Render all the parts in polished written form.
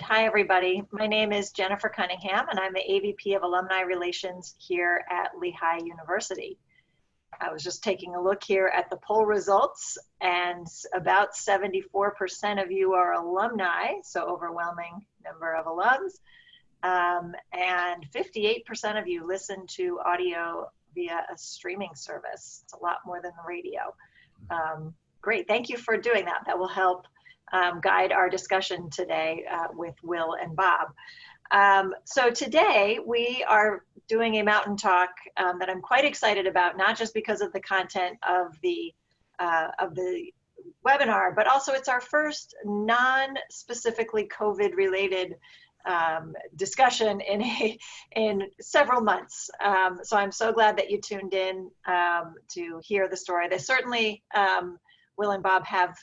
hi everybody. My name is Jennifer Cunningham and I'm the AVP of Alumni Relations here at Lehigh University. I was just taking a look here at the poll results and about 74% of you are alumni, so overwhelming number of alums, and 58% of you listen to audio via a streaming service. It's a lot more than the radio. Great, thank you for doing that. That will help guide our discussion today with Will and Bob. So today we are doing a mountain talk that I'm quite excited about, not just because of the content of the webinar, but also it's our first non-specifically COVID related discussion in several months. So I'm so glad that you tuned in to hear the story. They certainly, Will and Bob have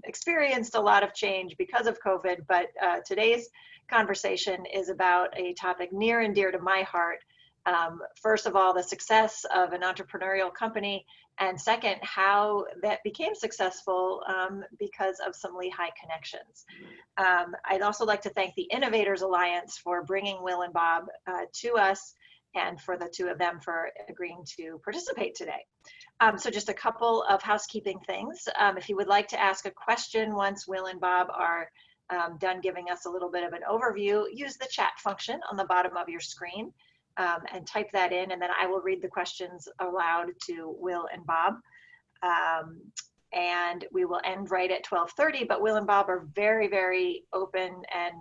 experienced a lot of change because of COVID, but today's conversation is about a topic near and dear to my heart. First of all, the success of an entrepreneurial company, and second, how that became successful because of some Lehigh connections. I'd also like to thank the Innovators Alliance for bringing Will and Bob to us, and for the two of them for agreeing to participate today. So just a couple of housekeeping things. If you would like to ask a question once Will and Bob are done giving us a little bit of an overview, use the chat function on the bottom of your screen and type that in, and then I will read the questions aloud to Will and Bob. And we will end right at 12:30, but Will and Bob are very, very open and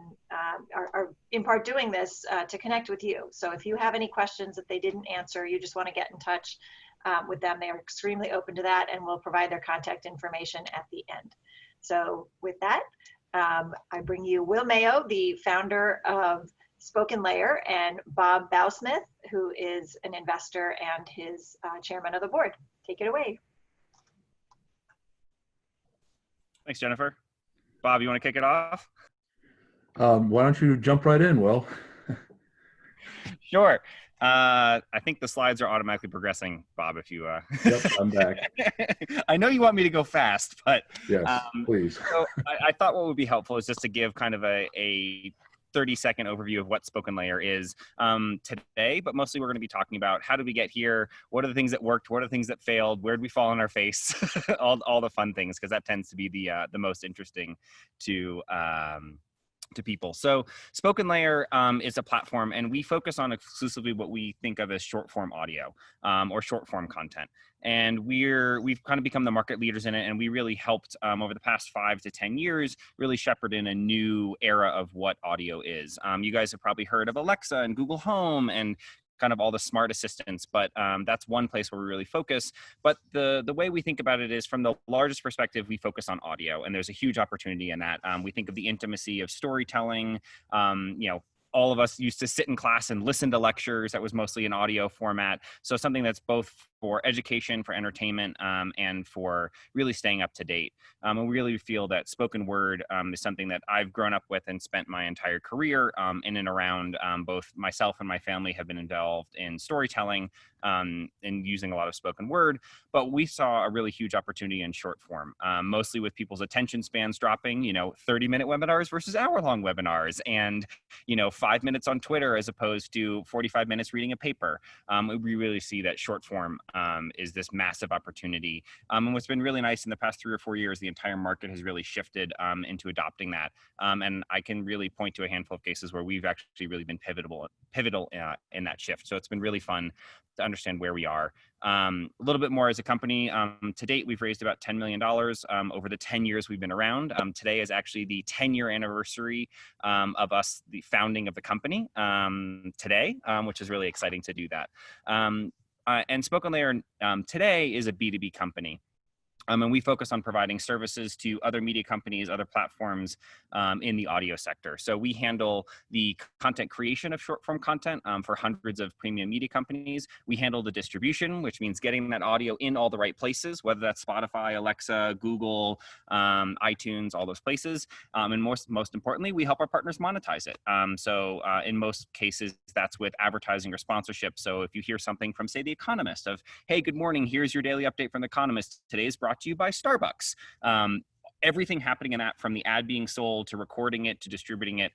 are in part doing this to connect with you. So if you have any questions that they didn't answer, you just want to get in touch with them, they are extremely open to that, and we'll provide their contact information at the end. So with that, I bring you Will Mayo, the founder of SpokenLayer, and Bob Bausmith, who is an investor and his chairman of the board. Take it away. Thanks, Jennifer. Bob, you want to kick it off? Why don't you jump right in, Will? Sure. I think the slides are automatically progressing, Bob, if you... Yep, I'm back. I know you want me to go fast, but... Yes, please. So I thought what would be helpful is just to give kind of a 30-second overview of what SpokenLayer is today, but mostly we're going to be talking about how did we get here, what are the things that worked, what are the things that failed, where did we fall on our face, all the fun things, because that tends to be the most interesting to people. So SpokenLayer is a platform, and we focus on exclusively what we think of as short form audio or short form content. And we've kind of become the market leaders in it, and we really helped over the past 5 to 10 years really shepherd in a new era of what audio is. You guys have probably heard of Alexa and Google Home and kind of all the smart assistants, but that's one place where we really focus. But the way we think about it is from the largest perspective, we focus on audio, and there's a huge opportunity in that. We think of the intimacy of storytelling. All of us used to sit in class and listen to lectures that was mostly in audio format. So something that's both for education, for entertainment, and for really staying up to date. And we really feel that spoken word is something that I've grown up with and spent my entire career in and around. Both myself and my family have been involved in storytelling and using a lot of spoken word, but we saw a really huge opportunity in short form, mostly with people's attention spans dropping, 30-minute webinars versus hour-long webinars, and 5 minutes on Twitter as opposed to 45 minutes reading a paper. We really see that short form is this massive opportunity. And what's been really nice in the past 3 or 4 years, the entire market has really shifted into adopting that. And I can really point to a handful of cases where we've actually really been pivotal in that shift. So it's been really fun to understand where we are. A little bit more as a company. To date, we've raised about $10 million over the 10 years we've been around. Today is actually the 10-year anniversary of us, the founding of the company today, which is really exciting to do that. And SpokenLayer today is a B2B company. And we focus on providing services to other media companies, other platforms in the audio sector. So we handle the content creation of short form content for hundreds of premium media companies. We handle the distribution, which means getting that audio in all the right places, whether that's Spotify, Alexa, Google, iTunes, all those places. And most importantly, we help our partners monetize it. So in most cases, that's with advertising or sponsorship. So if you hear something from, say, The Economist of, hey, good morning, here's your daily update from The Economist. Today's brought to you by Starbucks. everything happening in that, from the ad being sold to recording it to distributing it,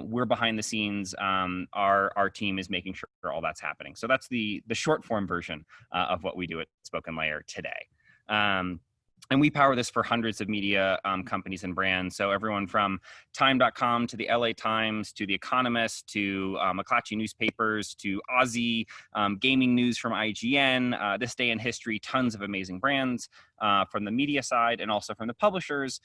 we're behind the scenes. Our team is making sure all that's happening. So that's the short form version of what we do at SpokenLayer today. And we power this for hundreds of media companies and brands. So everyone from Time.com to the LA Times to The Economist to McClatchy Newspapers to Aussie, gaming news from IGN, This Day in History, tons of amazing brands from the media side and also from the publishers.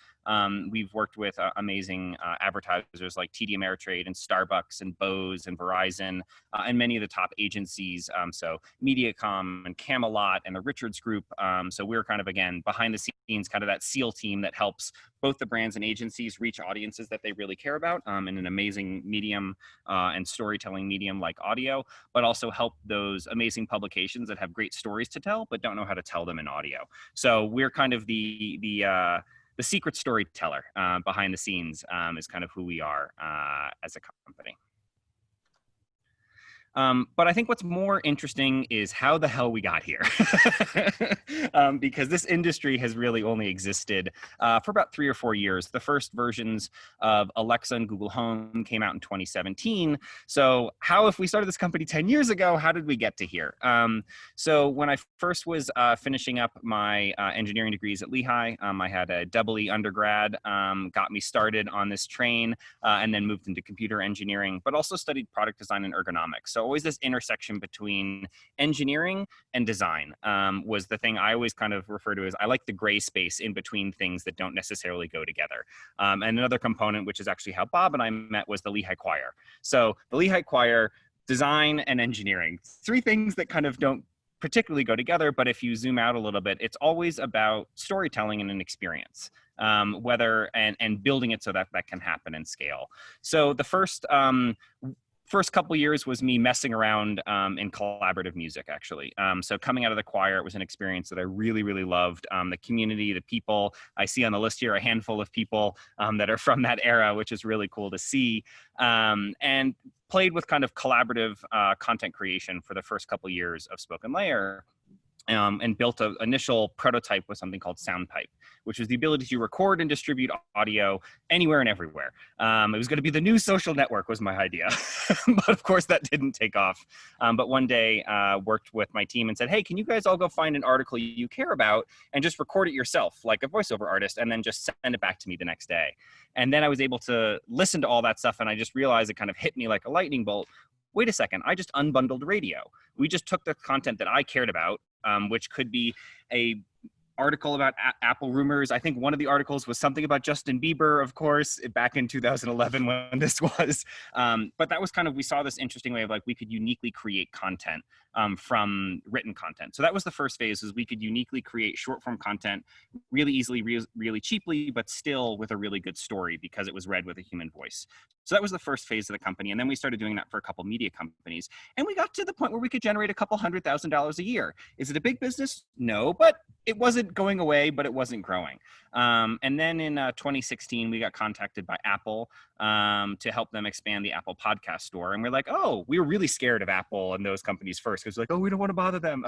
We've worked with amazing advertisers like TD Ameritrade and Starbucks and Bose and Verizon and many of the top agencies. So Mediacom and Camelot and the Richards Group. So we're kind of, again, behind the scenes, kind of that SEAL team that helps both the brands and agencies reach audiences that they really care about in an amazing medium and storytelling medium like audio, but also help those amazing publications that have great stories to tell, but don't know how to tell them in audio. So we're kind of the secret storyteller behind the scenes is kind of who we are as a company. But I think what's more interesting is how the hell we got here. Because this industry has really only existed for about 3 or 4 years. The first versions of Alexa and Google Home came out in 2017. So how, if we started this company 10 years ago, how did we get to here? So when I first was finishing up my engineering degrees at Lehigh, I had a double E undergrad, got me started on this train, and then moved into computer engineering, but also studied product design and ergonomics. So always this intersection between engineering and design was the thing I always kind of refer to as, I like the gray space in between things that don't necessarily go together. And another component, which is actually how Bob and I met, was the Lehigh Choir. So the Lehigh Choir, design and engineering, 3 things that kind of don't particularly go together, but if you zoom out a little bit, it's always about storytelling and an experience, and building it so that that can happen and scale. So the first couple years was me messing around in collaborative music, actually. So coming out of the choir, it was an experience that I really, really loved. The community, the people. I see on the list here a handful of people that are from that era, which is really cool to see. And played with kind of collaborative content creation for the first couple years of SpokenLayer. And built an initial prototype with something called SoundPipe, which was the ability to record and distribute audio anywhere and everywhere. It was going to be the new social network, was my idea. But of course that didn't take off. But one day worked with my team and said, hey, can you guys all go find an article you care about and just record it yourself like a voiceover artist and then just send it back to me the next day. And then I was able to listen to all that stuff, and I just realized it kind of hit me like a lightning bolt. Wait a second, I just unbundled radio. We just took the content that I cared about, which could be a article about Apple rumors. I think one of the articles was something about Justin Bieber, of course, back in 2011 when this was. But that was kind of, we saw this interesting way of like, we could uniquely create content from written content. So that was the first phase, is we could uniquely create short form content really easily, really cheaply, but still with a really good story because it was read with a human voice. So that was the first phase of the company. And then we started doing that for a couple media companies. And we got to the point where we could generate a couple $100,000 a year. Is it a big business? No, but it wasn't going away, but it wasn't growing. And then in 2016, we got contacted by Apple to help them expand the Apple podcast store. And we're like, oh, we were really scared of Apple and those companies first, because we're like, oh, we don't want to bother them.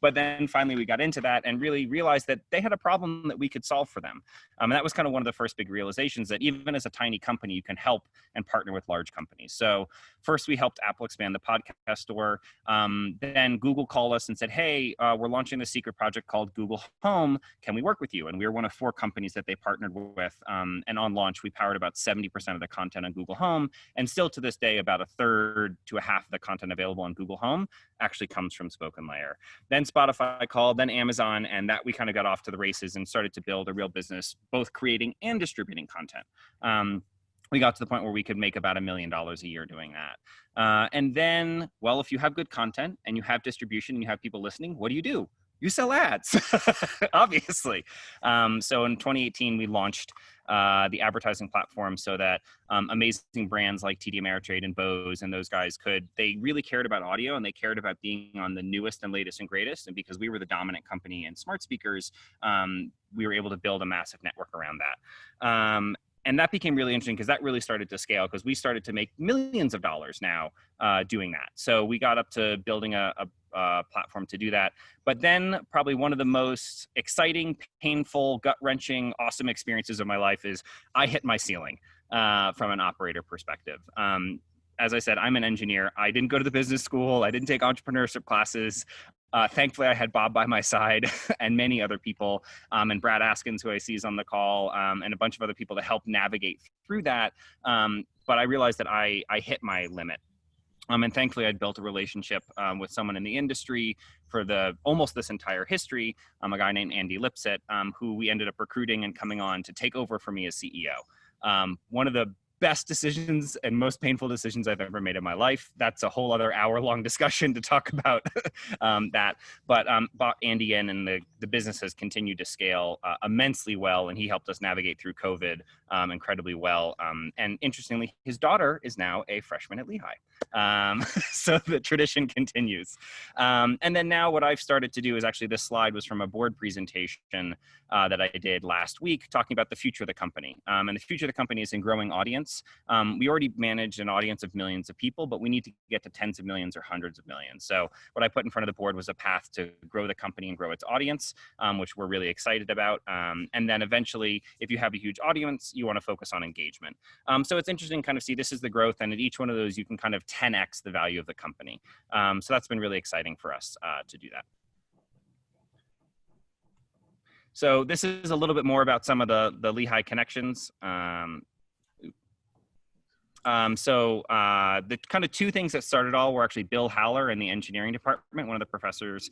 But then finally we got into that and really realized that they had a problem that we could solve for them. And that was kind of one of the first big realizations, that even as a tiny company, you can help and partner with large companies. So first we helped Apple expand the podcast store. Then Google called us and said, hey, we're launching this secret project called Google Home. Can we work with you? And we were one of 4 companies that they partnered with. And on launch, we powered about 70% of the content on Google Home. And still to this day, about 1/3 to 1/2 of the content available on Google Home actually comes from SpokenLayer. Then Spotify called, then Amazon, and that we kind of got off to the races and started to build a real business, both creating and distributing content. We got to the point where we could make about $1 million a year doing that. And then, well, if you have good content and you have distribution and you have people listening, what do? You sell ads, obviously. So in 2018, we launched the advertising platform so that amazing brands like TD Ameritrade and Bose and those guys they really cared about audio, and they cared about being on the newest and latest and greatest. And because we were the dominant company in smart speakers, we were able to build a massive network around that. And that became really interesting because that really started to scale, because we started to make millions of dollars now doing that. So we got up to building a platform to do that. But then probably one of the most exciting, painful, gut-wrenching, awesome experiences of my life is I hit my ceiling from an operator perspective. As I said, I'm an engineer. I didn't go to the business school. I didn't take entrepreneurship classes. Thankfully, I had Bob by my side and many other people, and Brad Askins, who I see is on the call, and a bunch of other people to help navigate through that. But I realized that I hit my limit. And thankfully, I'd built a relationship with someone in the industry for almost this entire history, a guy named Andy Lipset, who we ended up recruiting and coming on to take over for me as CEO. One of the best decisions and most painful decisions I've ever made in my life. That's a whole other hour-long discussion to talk about that. But brought Andy in, and the business has continued to scale immensely well, and he helped us navigate through COVID incredibly well. And interestingly, his daughter is now a freshman at Lehigh. So the tradition continues. And then now what I've started to do is, actually this slide was from a board presentation that I did last week, talking about the future of the company. And the future of the company is in growing audience. We already manage an audience of millions of people, but we need to get to tens of millions or hundreds of millions. So what I put in front of the board was a path to grow the company and grow its audience, which we're really excited about. And then eventually, if you have a huge audience, you want to focus on engagement. So it's interesting to kind of see this is the growth, and at each one of those, you can kind of 10x the value of the company. So that's been really exciting for us to do that. So this is a little bit more about some of the Lehigh connections. The kind of two things that started all were actually Bill Haller in the engineering department, one of the professors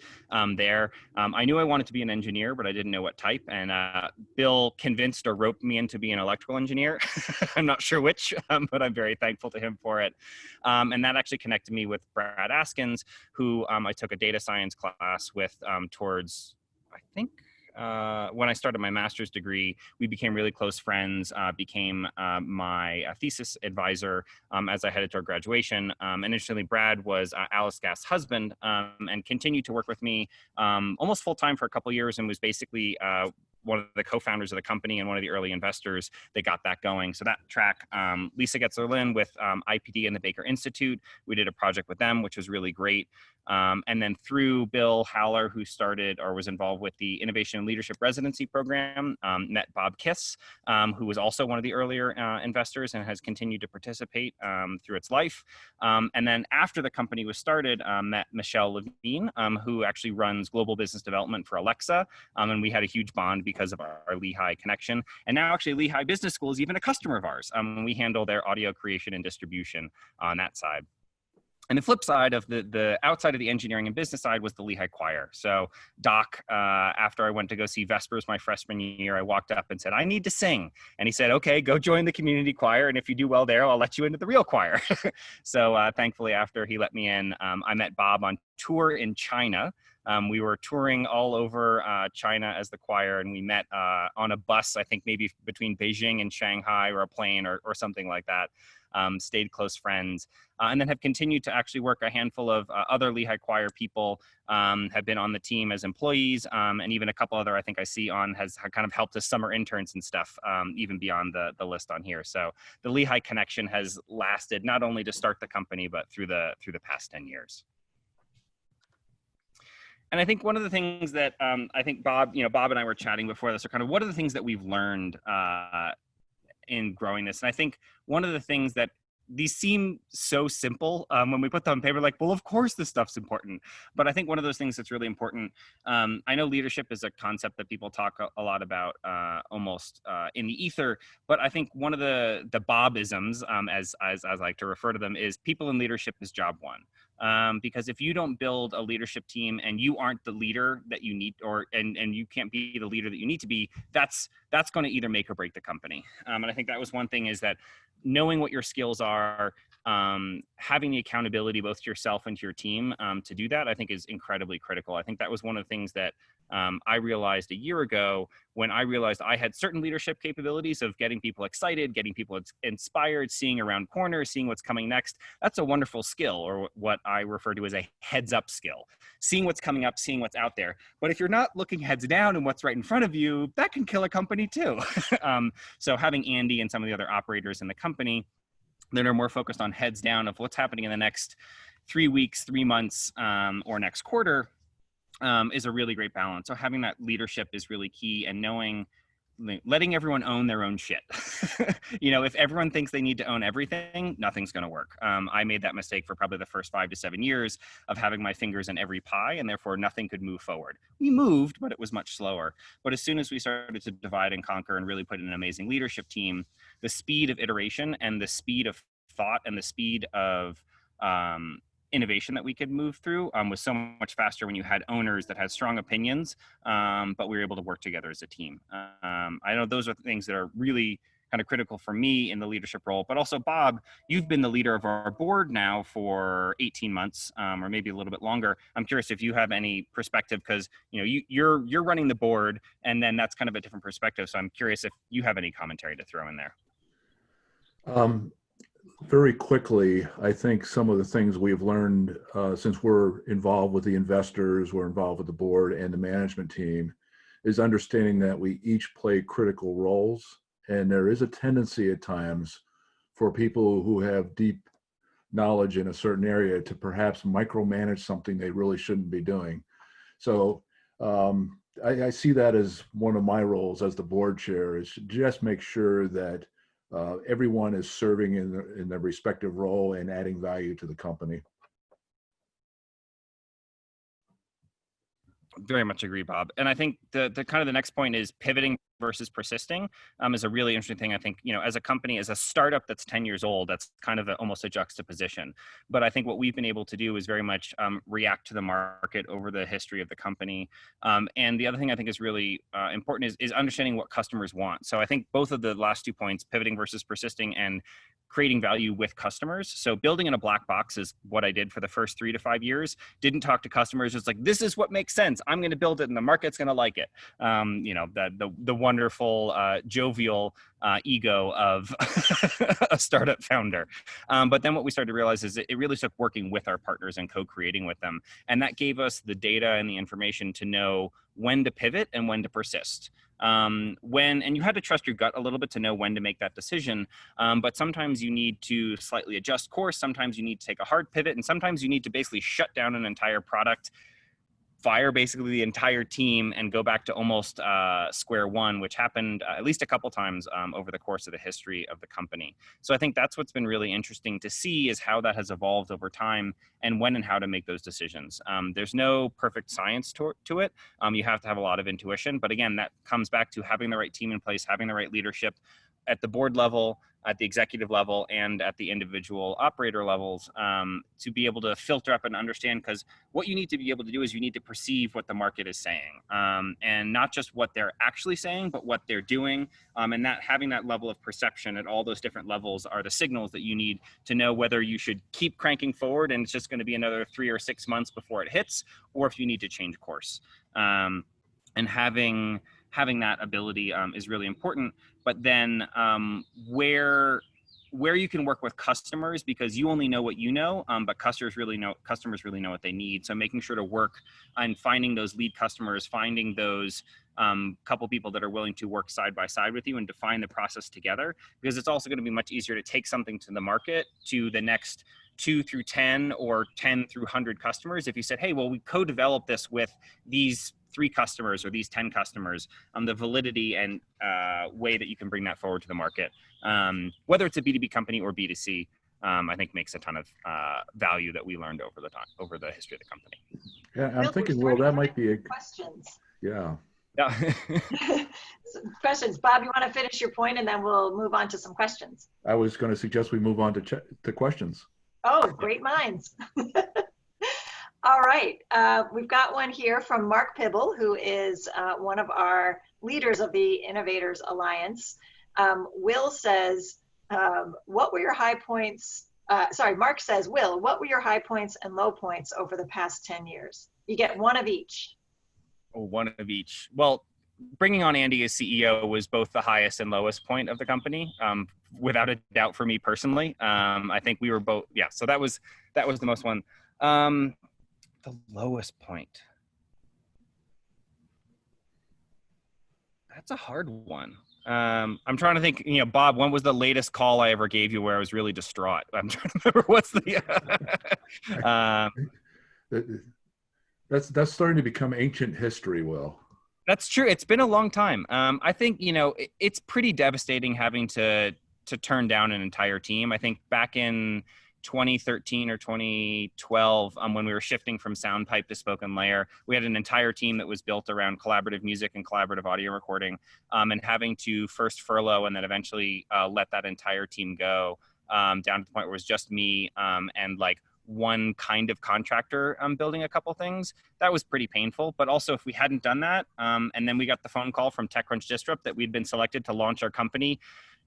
there. I knew I wanted to be an engineer, but I didn't know what type. And Bill convinced or roped me into being an electrical engineer. I'm not sure which, but I'm very thankful to him for it. And that actually connected me with Brad Askins, who I took a data science class with towards, I think, when I started my master's degree. We became really close friends, became my thesis advisor as I headed toward graduation. And interestingly, Brad was Alice Gass's husband, and continued to work with me almost full-time for a couple of years, and was basically one of the co-founders of the company and one of the early investors that got that going. So that track, Lisa Getzler-Lynn with IPD and the Baker Institute, we did a project with them, which was really great. And then through Bill Haller, who started or was involved with the Innovation and Leadership Residency Program, met Bob Kiss, who was also one of the earlier investors and has continued to participate through its life. And then after the company was started, met Michelle Levine, who actually runs global business development for Alexa. And we had a huge bond because of our Lehigh connection. And now actually Lehigh Business School is even a customer of ours. We handle their audio creation and distribution on that side. And the flip side of the outside of the engineering and business side was the Lehigh Choir. So Doc, after I went to go see Vespers my freshman year, I walked up and said, I need to sing. And he said, okay, go join the community choir. And if you do well there, I'll let you into the real choir. So thankfully, after he let me in, I met Bob on tour in China. We were touring all over China as the choir, and we met on a bus, I think maybe between Beijing and Shanghai, or a plane or something like that. Stayed close friends, and then have continued to actually work. A handful of other Lehigh Choir people have been on the team as employees, and even a couple other I think I see on has kind of helped as summer interns and stuff, even beyond the list on here. So the Lehigh connection has lasted not only to start the company, but through the past 10 years. And I think one of the things that I think Bob and I were chatting before this are kind of what are the things that we've learned in growing this. And I think one of the things that these seem so simple when we put them on paper, like, well, of course this stuff's important. But I think one of those things that's really important, I know leadership is a concept that people talk a lot about almost in the ether, but I think one of the Bobisms, as I like to refer to them, is people in leadership is job one. Because if you don't build a leadership team and you aren't the leader that you need, and you can't be the leader that you need to be, that's going to either make or break the company. And I think that was one thing, is that knowing what your skills are, having the accountability both to yourself and to your team to do that, I think is incredibly critical. I think that was one of the things that I realized a year ago when I realized I had certain leadership capabilities of getting people excited, getting people inspired, seeing around corners, seeing what's coming next. That's a wonderful skill, or what I refer to as a heads up skill, seeing what's coming up, seeing what's out there. But if you're not looking heads down and what's right in front of you, that can kill a company too. So having Andy and some of the other operators in the company that are more focused on heads down of what's happening in the next 3 weeks, 3 months, or next quarter, is a really great balance. So having that leadership is really key, and letting everyone own their own shit. If everyone thinks they need to own everything, nothing's going to work. I made that mistake for probably the first 5 to 7 years of having my fingers in every pie, and therefore nothing could move forward. We moved, but it was much slower. But as soon as we started to divide and conquer and really put in an amazing leadership team, the speed of iteration and the speed of thought and the speed of innovation that we could move through was so much faster when you had owners that had strong opinions, but we were able to work together as a team. I know those are things that are really kind of critical for me in the leadership role, but also Bob, you've been the leader of our board now for 18 months, or maybe a little bit longer. I'm curious if you have any perspective, because you're running the board, and then that's kind of a different perspective. So I'm curious if you have any commentary to throw in there. Very quickly, I think some of the things we've learned since we're involved with the investors, we're involved with the board and the management team, is understanding that we each play critical roles. And there is a tendency at times for people who have deep knowledge in a certain area to perhaps micromanage something they really shouldn't be doing. So I see that as one of my roles as the board chair, is to just make sure that everyone is serving in their respective role and adding value to the company. Very much agree, Bob. And I think the kind of the next point is pivoting versus persisting is a really interesting thing. I think, as a company, as a startup that's 10 years old, that's kind of almost a juxtaposition. But I think what we've been able to do is very much react to the market over the history of the company. And the other thing I think is really important is understanding what customers want. So I think both of the last 2 points, pivoting versus persisting and creating value with customers. So building in a black box is what I did for the first 3 to 5 years. Didn't talk to customers. It's like, this is what makes sense. I'm going to build it and the market's going to like it. The wonderful jovial ego of a startup founder. But then what we started to realize is it really took working with our partners and co-creating with them. And that gave us the data and the information to know when to pivot and when to persist. And you had to trust your gut a little bit to know when to make that decision. But sometimes you need to slightly adjust course. Sometimes you need to take a hard pivot, and sometimes you need to basically shut down an entire product, fire basically the entire team, and go back to almost square one, which happened at least a couple times over the course of the history of the company. So I think that's what's been really interesting to see, is how that has evolved over time and when and how to make those decisions. There's no perfect science to it. You have to have a lot of intuition. But again, that comes back to having the right team in place, having the right leadership at the board level, at the executive level, and at the individual operator levels, to be able to filter up and understand. Because what you need to be able to do is you need to perceive what the market is saying, and not just what they're actually saying, but what they're doing. And that having that level of perception at all those different levels are the signals that you need to know whether you should keep cranking forward and it's just going to be another 3 or 6 months before it hits, or if you need to change course. And having that ability is really important. But then where you can work with customers, because you only know what you know, but customers really know what they need. So making sure to work on finding those lead customers, finding those couple people that are willing to work side by side with you and define the process together, because it's also going to be much easier to take something to the market to the next 2 through 10 or 10 through 100 customers. If you said, hey, well, we co-developed this with these 3 customers or these 10 customers, the validity and way that you can bring that forward to the market, whether it's a B2B company or B2C, I think makes a ton of value that we learned over the history of the company. Yeah, I'm thinking, well, that might be a questions. Yeah. Yeah. Questions. Bob, you want to finish your point and then we'll move on to some questions. I was going to suggest we move on to questions. Oh, great minds. All right. We've got one here from Mark Pibble, who is one of our leaders of the Innovators Alliance. Will says, what were your high points? Mark says, Will, what were your high points and low points over the past 10 years? You get one of each. one of each. Well, bringing on Andy as CEO was both the highest and lowest point of the company, without a doubt for me personally. I think we were both, yeah. So that was the most one. The lowest point. That's a hard one. I'm trying to think, Bob, when was the latest call I ever gave you where I was really distraught? I'm trying to remember what's the, That's starting to become ancient history, Will. That's true. It's been a long time. I think, it's pretty devastating having to turn down an entire team. I think back in 2013 or 2012, when we were shifting from SoundPipe to SpokenLayer, we had an entire team that was built around collaborative music and collaborative audio recording, and having to first furlough and then eventually let that entire team go, down to the point where it was just me and like one kind of contractor building a couple things. That was pretty painful. But also, if we hadn't done that, and then we got the phone call from TechCrunch Disrupt that we'd been selected to launch our company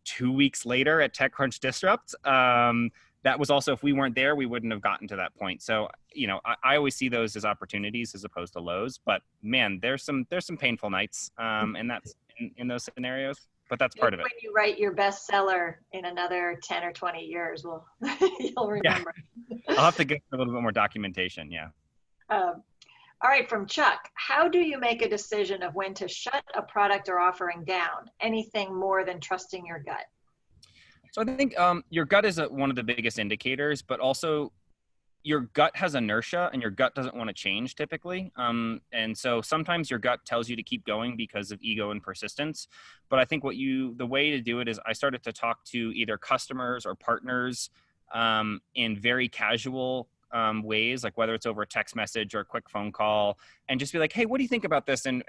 2 weeks later at TechCrunch Disrupt, that was also, if we weren't there, we wouldn't have gotten to that point. So, I always see those as opportunities as opposed to lows. But man, there's some painful nights, and that's in those scenarios. But that's part of it. When you write your bestseller in another 10 or 20 years, you'll remember. Yeah. I'll have to get a little bit more documentation. Yeah. All right, from Chuck, how do you make a decision of when to shut a product or offering down? Anything more than trusting your gut? So I think your gut is one of the biggest indicators, but also your gut has inertia and your gut doesn't want to change typically. And so sometimes your gut tells you to keep going because of ego and persistence. But I think the way to do it is I started to talk to either customers or partners in very casual ways, like whether it's over a text message or a quick phone call, and just be like, hey, what do you think about this? And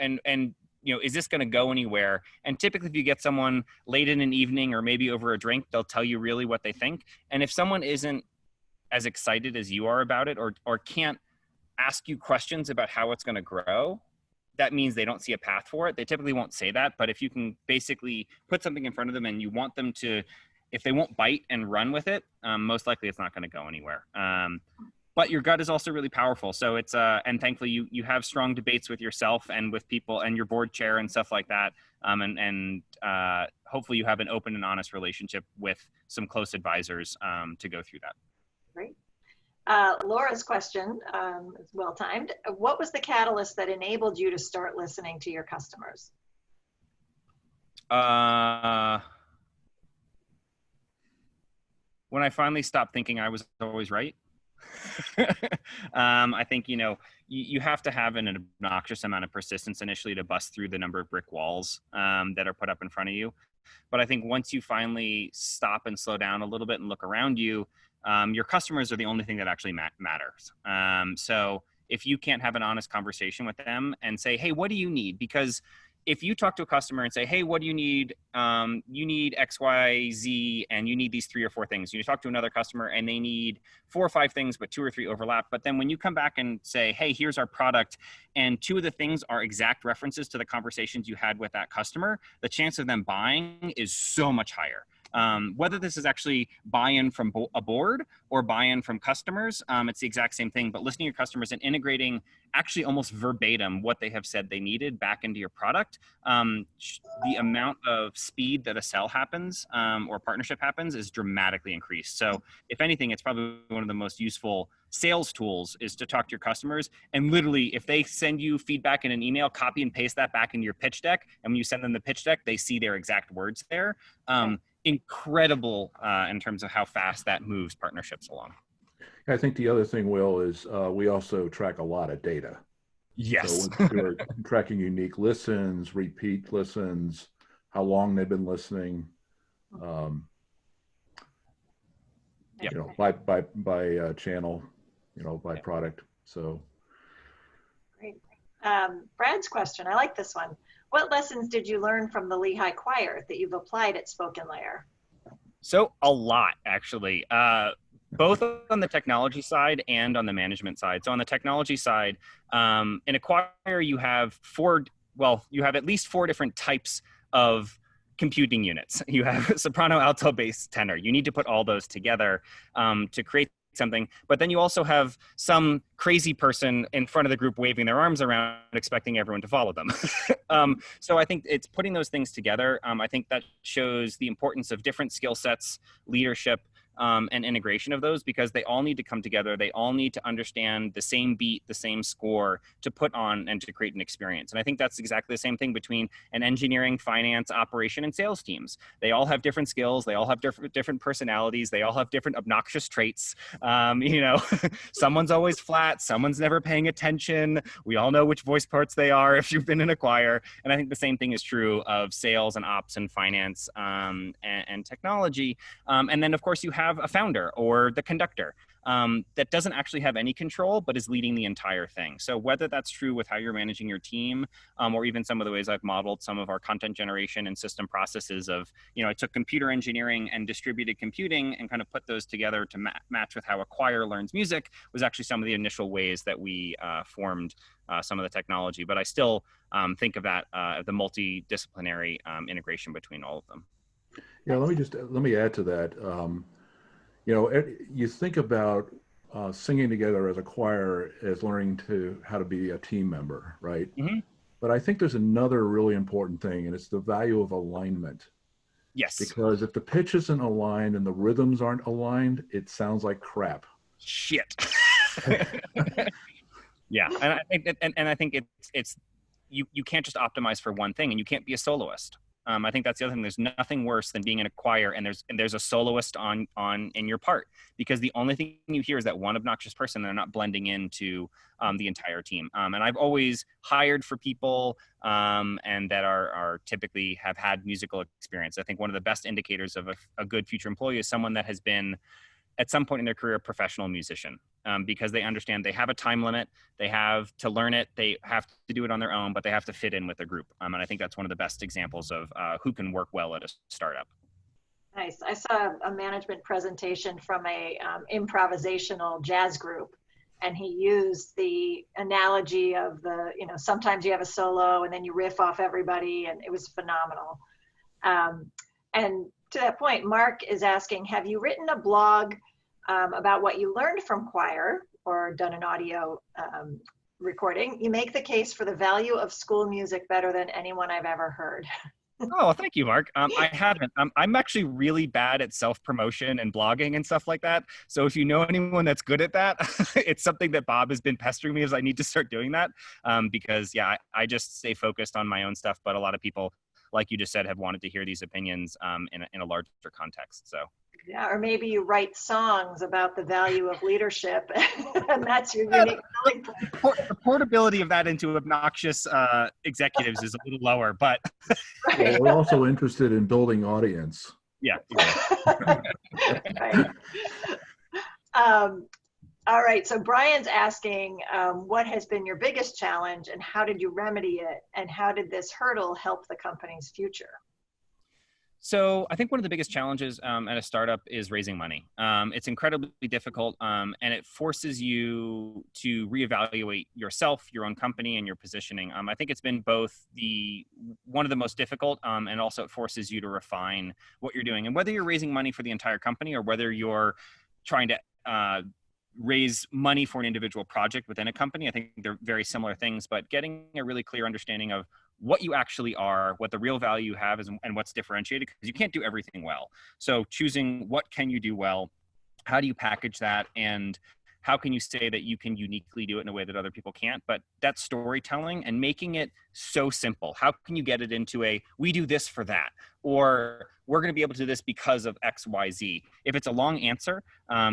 is this going to go anywhere? And typically if you get someone late in an evening or maybe over a drink, they'll tell you really what they think. And if someone isn't as excited as you are about it, or can't ask you questions about how it's going to grow, that means they don't see a path for it. They typically won't say that, but if you can basically put something in front of them and you want them to, if they won't bite and run with it, most likely it's not going to go anywhere. But your gut is also really powerful. So it's, and thankfully you have strong debates with yourself and with people and your board chair and stuff like that. And hopefully you have an open and honest relationship with some close advisors to go through that. Great. Laura's question is well timed. What was the catalyst that enabled you to start listening to your customers? When I finally stopped thinking I was always right. I think, you have to have an obnoxious amount of persistence initially to bust through the number of brick walls that are put up in front of you. But I think once you finally stop and slow down a little bit and look around you, your customers are the only thing that actually matters. So if you can't have an honest conversation with them and say, hey, what do you need? Because if you talk to a customer and say, hey, what do you need? You need X, Y, Z, and you need these 3 or 4 things. You talk to another customer and they need 4 or 5 things, but 2 or 3 overlap. But then when you come back and say, hey, here's our product, and 2 of the things are exact references to the conversations you had with that customer, the chance of them buying is so much higher. Whether this is actually buy-in from a board or buy-in from customers, it's the exact same thing, but listening to your customers and integrating actually almost verbatim what they have said they needed back into your product, the amount of speed that a sell happens or partnership happens is dramatically increased. So if anything, it's probably one of the most useful sales tools is to talk to your customers, and literally if they send you feedback in an email, copy and paste that back into your pitch deck, and when you send them the pitch deck, they see their exact words there. Incredible in terms of how fast that moves partnerships along. I think the other thing, Will, is we also track a lot of data. Yes. So we're tracking unique listens, repeat listens, how long they've been listening, by channel, by product. So. Great. Brad's question, I like this one. What lessons did you learn from the Lehigh Choir that you've applied at SpokenLayer? So a lot, actually, both on the technology side and on the management side. So on the technology side, in a choir, you have at least 4 different types of computing units. You have soprano, alto, bass, tenor. You need to put all those together to create something, but then you also have some crazy person in front of the group waving their arms around, expecting everyone to follow them. So I think it's putting those things together. I think that shows the importance of different skill sets, leadership, and integration of those, because they all need to come together. They all need to understand the same beat, the same score to put on and to create an experience. And I think that's exactly the same thing between an engineering, finance, operation, and sales teams. They all have different skills. They all have different personalities. They all have different obnoxious traits. Someone's always flat. Someone's never paying attention. We all know which voice parts they are if you've been in a choir. And I think the same thing is true of sales and ops and finance and technology. And then, of course, you have a founder or the conductor that doesn't actually have any control, but is leading the entire thing. So whether that's true with how you're managing your team, or even some of the ways I've modeled some of our content generation and system processes of, I took computer engineering and distributed computing and kind of put those together to match with how a choir learns music, was actually some of the initial ways that we formed some of the technology. But I still think of that, the multidisciplinary integration between all of them. Yeah, let me add to that. You think about singing together as a choir as learning how to be a team member, right? Mm-hmm. But I think there's another really important thing, and it's the value of alignment. Yes. Because if the pitch isn't aligned and the rhythms aren't aligned, it sounds like crap. Shit. Yeah, and I think it's you can't just optimize for one thing, and you can't be a soloist. I think that's the other thing. There's nothing worse than being in a choir and there's a soloist on in your part, because the only thing you hear is that one obnoxious person. They're not blending into the entire team. And I've always hired for people and that are typically have had musical experience. I think one of the best indicators of a good future employee is someone that has been at some point in their career a professional musician, because they understand they have a time limit, they have to learn it, they have to do it on their own, but they have to fit in with a group. And I think that's one of the best examples of who can work well at a startup. Nice. I saw a management presentation from a improvisational jazz group, and he used the analogy of sometimes you have a solo and then you riff off everybody, and it was phenomenal. And to that point, Mark is asking, have you written a blog about what you learned from choir or done an audio recording? You make the case for the value of school music better than anyone I've ever heard. Oh, thank you, Mark. I haven't. I'm actually really bad at self-promotion and blogging and stuff like that. So if you know anyone that's good at that, it's something that Bob has been pestering me as I need to start doing that. Because I just stay focused on my own stuff, but a lot of people, like you just said, have wanted to hear these opinions in a larger context. So. Yeah, or maybe you write songs about the value of leadership, and that's your unique selling point. The portability of that into obnoxious executives is a little lower, but well, we're also interested in building audience. Yeah. Exactly. Right. All right. So Brian's asking, what has been your biggest challenge, and how did you remedy it, and how did this hurdle help the company's future? So I think one of the biggest challenges at a startup is raising money. It's incredibly difficult, and it forces you to reevaluate yourself, your own company, and your positioning. I think it's been both one of the most difficult, and also it forces you to refine what you're doing. And whether you're raising money for the entire company or whether you're trying to raise money for an individual project within a company, I think they're very similar things, but getting a really clear understanding of what you actually are, what the real value you have is, and what's differentiated, because you can't do everything well. So choosing what can you do well, how do you package that, and how can you say that you can uniquely do it in a way that other people can't? But that's storytelling and making it so simple. How can you get it into we do this for that, or we're going to be able to do this because of X, Y, Z. If it's a long answer,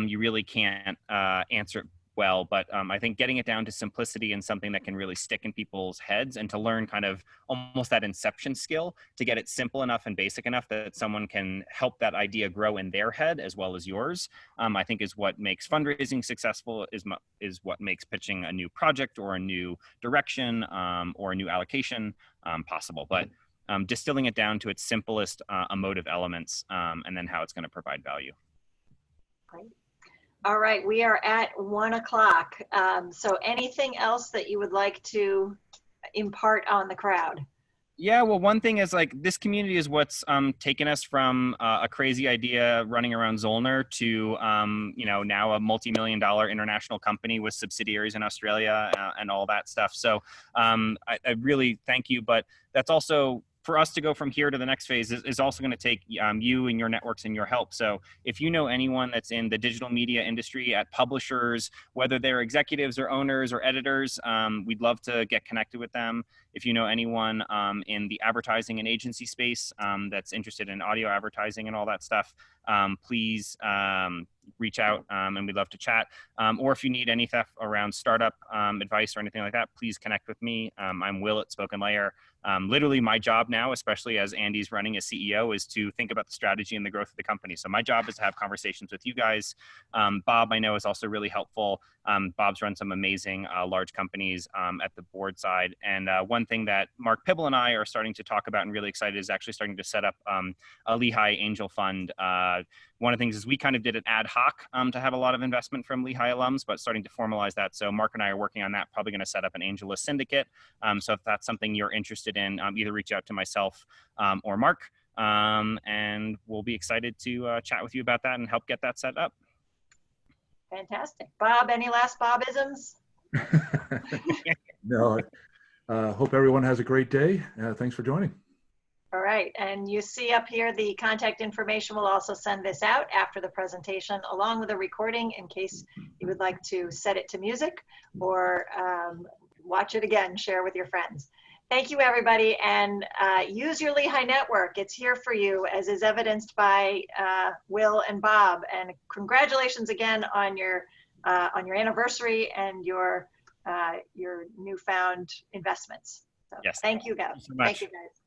you really can't answer it well, but I think getting it down to simplicity and something that can really stick in people's heads, and to learn kind of almost that inception skill to get it simple enough and basic enough that someone can help that idea grow in their head as well as yours, I think is what makes fundraising successful, is what makes pitching a new project or a new direction or a new allocation possible. But distilling it down to its simplest emotive elements, and then how it's going to provide value. Great. All right, we are at 1 o'clock. So anything else that you would like to impart on the crowd? Yeah, well, one thing is like this community is what's taken us from a crazy idea running around Zollner to you know, now a multi-million-dollar international company with subsidiaries in Australia and all that stuff. So I really thank you, but that's also for us to go from here to the next phase is also going to take you and your networks and your help. So if you know anyone that's in the digital media industry, at publishers, whether they're executives or owners or editors, we'd love to get connected with them. If you know anyone in the advertising and agency space that's interested in audio advertising and all that stuff, please reach out and we'd love to chat. Or if you need any stuff around startup advice or anything like that, please connect with me. I'm Will at SpokenLayer. Literally my job now, especially as Andy's running as CEO, is to think about the strategy and the growth of the company. So my job is to have conversations with you guys. Bob, I know, is also really helpful. Bob's run some amazing large companies at the board side. And one thing that Mark Pibble and I are starting to talk about and really excited is actually starting to set up a Lehigh Angel Fund. One of the things is we kind of did it ad hoc to have a lot of investment from Lehigh alums, but starting to formalize that. So Mark and I are working on that, probably going to set up an AngelList syndicate. So if that's something you're interested in, either reach out to myself or Mark, and we'll be excited to chat with you about that and help get that set up. Fantastic. Bob, any last Bobisms? No, hope everyone has a great day. Thanks for joining. All right, and you see up here the contact information. We'll also send this out after the presentation along with a recording in case you would like to set it to music or watch it again, share with your friends. Thank you, everybody, and use your Lehigh network. It's here for you, as is evidenced by Will and Bob. And congratulations again on your anniversary and your newfound investments. So yes. thank you, guys. Thank you so much. Thank you, guys.